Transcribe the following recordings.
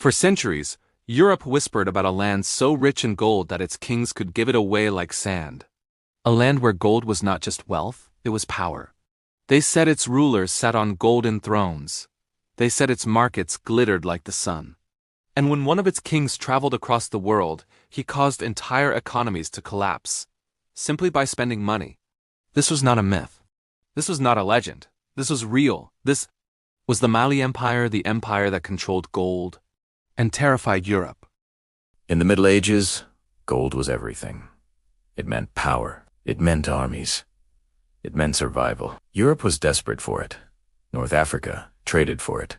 For centuries, Europe whispered about a land so rich in gold that its kings could give it away like sand. A land where gold was not just wealth, it was power. They said its rulers sat on golden thrones. They said its markets glittered like the sun. And when one of its kings traveled across the world, he caused entire economies to collapse, simply by spending money. This was not a myth. This was not a legend. This was real. This was the Mali Empire, the empire that controlled gold and terrified Europe. In the Middle Ages, gold was everything. It meant power. It meant armies. It meant survival. Europe was desperate for it. North Africa traded for it.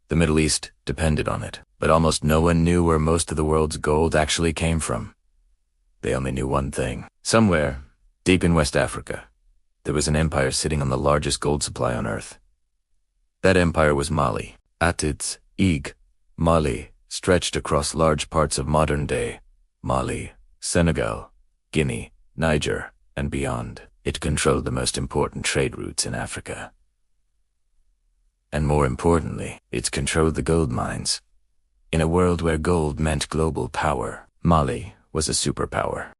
The Middle East depended on it. But almost no one knew where most of the world's gold actually came from. They only knew one thing. Somewhere, deep in West Africa, there was an empire sitting on the largest gold supply on Earth. That empire was Mali. At its peak, Mali stretched across large parts of modern-day Mali, Senegal, Guinea, Niger, and beyond. It controlled the most important trade routes in Africa. And more importantly, it controlled the gold mines. In a world where gold meant global power, Mali was a superpower.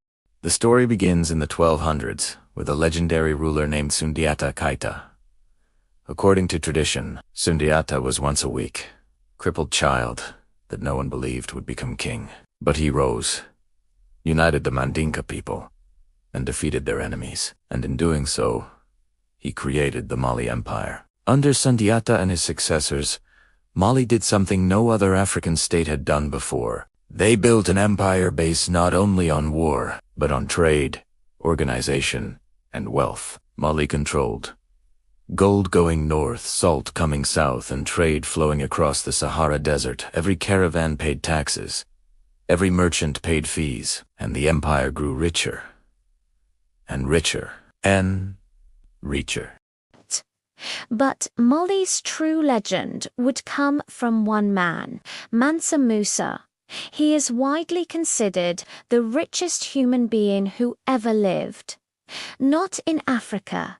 The story begins in the 1200s with a legendary ruler named Sundiata Keita. According to tradition, Sundiata was once a weak, crippled child that no one believed would become king. But he rose, united the Mandinka people, and defeated their enemies. And in doing so, he created the Mali Empire. Under Sundiata and his successors, Mali did something no other African state had done before. They built an empire based not only on war, but on trade, organization, and wealth. Mali controlled gold going north, salt coming south, and trade flowing across the Sahara Desert. Every caravan paid taxes. Every merchant paid fees, and the empire grew richer, and richer, and richer. But Mali's true legend would come from one man, Mansa Musa. He is widely considered the richest human being who ever lived. Not in Africa,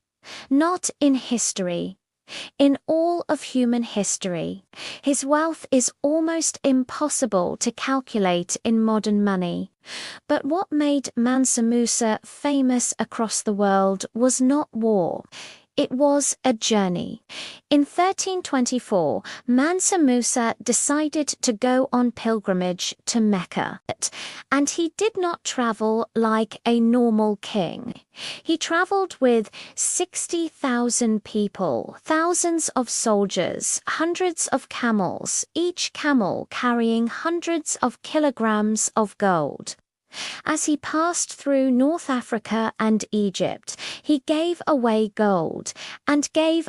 not in history. In all of human history, his wealth is almost impossible to calculate in modern money. But what made Mansa Musa famous across the world was not war. It was a journey. In 1324, Mansa Musa decided to go on pilgrimage to Mecca, and he did not travel like a normal king. He traveled with 60,000 people, thousands of soldiers, hundreds of camels, each camel carrying hundreds of kilograms of gold. As he passed through North Africa and Egypt, he gave away gold, and gave,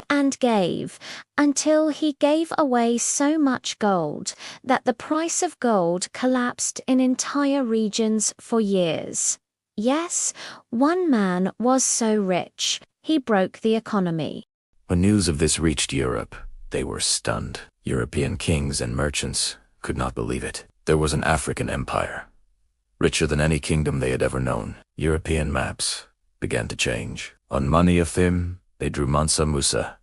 until he gave away so much gold that the price of gold collapsed in entire regions for years. Yes, one man was so rich, he broke the economy. When news of this reached Europe, they were stunned. European kings and merchants could not believe it. There was an African empire, richer than any kingdom they had ever known. European maps began to change. On Mani of Thim, they drew Mansa Musa,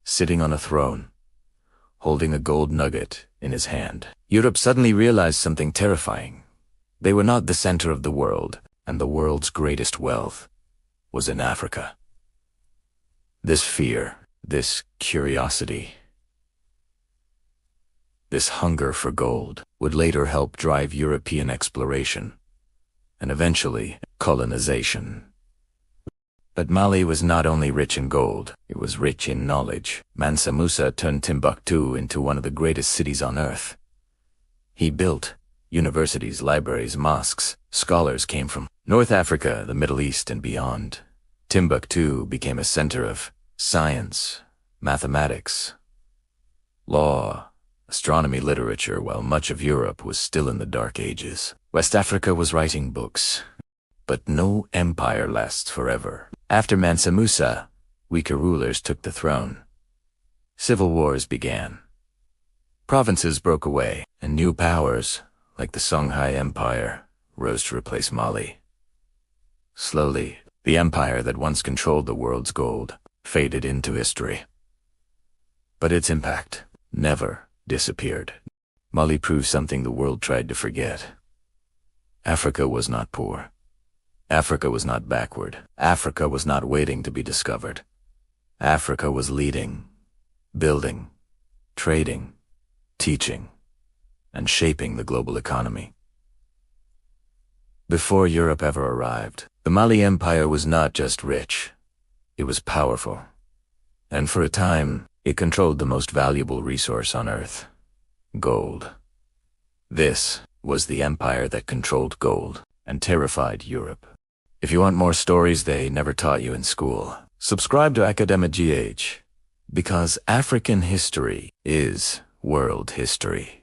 sitting on a throne, holding a gold nugget in his hand. Europe suddenly realized something terrifying. They were not the center of the world, and the world's greatest wealth was in Africa. This fear, this curiosity, this hunger for gold would later help drive European exploration and eventually colonization. But Mali was not only rich in gold, it was rich in knowledge. Mansa Musa turned Timbuktu into one of the greatest cities on earth. He built universities, libraries, mosques. Scholars came from North Africa, the Middle East, and beyond. Timbuktu became a center of science, mathematics, law, astronomy, literature, while much of Europe was still in the Dark Ages. West Africa was writing books, but no empire lasts forever. After Mansa Musa, weaker rulers took the throne. Civil wars began. Provinces broke away, and new powers, like the Songhai Empire, rose to replace Mali. Slowly, the empire that once controlled the world's gold faded into history. But its impact never disappeared. Mali proved something the world tried to forget. Africa was not poor. Africa was not backward. Africa was not waiting to be discovered. Africa was leading, building, trading, teaching, and shaping the global economy. Before Europe ever arrived, the Mali Empire was not just rich, it was powerful. And for a time, it controlled the most valuable resource on Earth, gold. This was the empire that controlled gold and terrified Europe. If you want more stories they never taught you in school, subscribe to Academic GH, because African history is world history.